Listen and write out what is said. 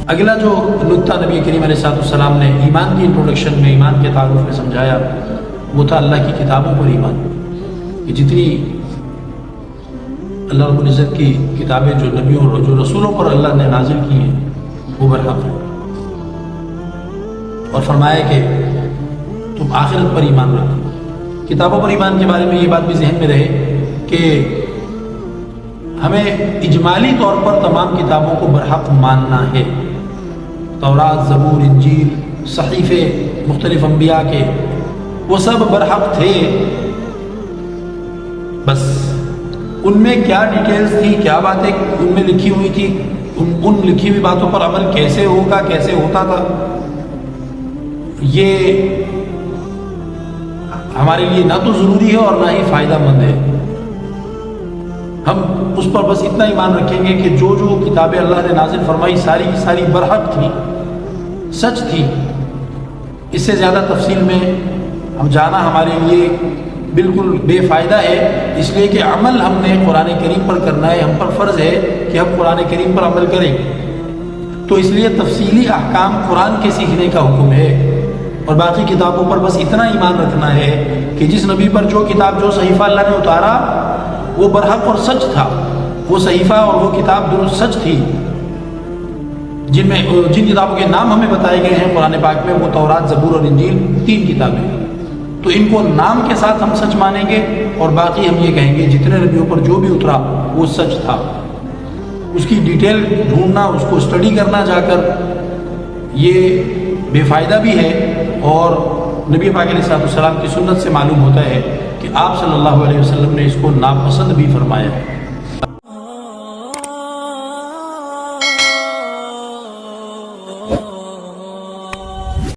اگلا جو نقطہ نبی کریم علیہ السلام نے ایمان کی انٹروڈکشن میں، ایمان کے تعارف میں سمجھایا، وہ تھا اللہ کی کتابوں پر ایمان، کہ جتنی اللہ رب العزت کی کتابیں جو نبیوں اور جو رسولوں پر اللہ نے نازل کی ہیں وہ برحق ہیں، اور فرمایا کہ تم آخرت پر ایمان رکھو۔ کتابوں پر ایمان کے بارے میں یہ بات بھی ذہن میں رہے کہ ہمیں اجمالی طور پر تمام کتابوں کو برحق ماننا ہے۔ تورات، زبور، انجیل، صحیفے مختلف انبیاء کے، وہ سب برحق تھے، بس ان میں کیا ڈیٹیلز تھی، کیا باتیں ان میں لکھی ہوئی تھی، ان لکھی ہوئی باتوں پر عمل کیسے ہوگا، کیسے ہوتا تھا، یہ ہمارے لیے نہ تو ضروری ہے اور نہ ہی فائدہ مند ہے۔ ہم اس پر بس اتنا ایمان رکھیں گے کہ جو جو کتابیں اللہ نے نازل فرمائی ساری کی ساری برحق تھی، سچ تھی۔ اس سے زیادہ تفصیل میں ہم جانا ہمارے لیے بالکل بے فائدہ ہے، اس لیے کہ عمل ہم نے قرآن کریم پر کرنا ہے، ہم پر فرض ہے کہ ہم قرآن کریم پر عمل کریں۔ تو اس لیے تفصیلی احکام قرآن کے سیکھنے کا حکم ہے، اور باقی کتابوں پر بس اتنا ایمان رکھنا ہے کہ جس نبی پر جو کتاب، جو صحیفہ اللہ نے اتارا وہ برحق اور سچ تھا، وہ صحیفہ اور وہ کتاب درست سچ تھی۔ جن کتابوں کے نام ہمیں بتائے گئے ہیں قرآن پاک میں، وہ تورات، زبور اور انجیل، 3 کتابیں، تو ان کو نام کے ساتھ ہم سچ مانیں گے، اور باقی ہم یہ کہیں گے جتنے نبیوں پر جو بھی اترا وہ سچ تھا۔ اس کی ڈیٹیل ڈھونڈنا، اس کو اسٹڈی کرنا جا کر، یہ بے فائدہ بھی ہے، اور نبی پاک علیہ السلام کی سنت سے معلوم ہوتا ہے کہ آپ صلی اللہ علیہ وسلم نے اس کو ناپسند بھی فرمایا ہے۔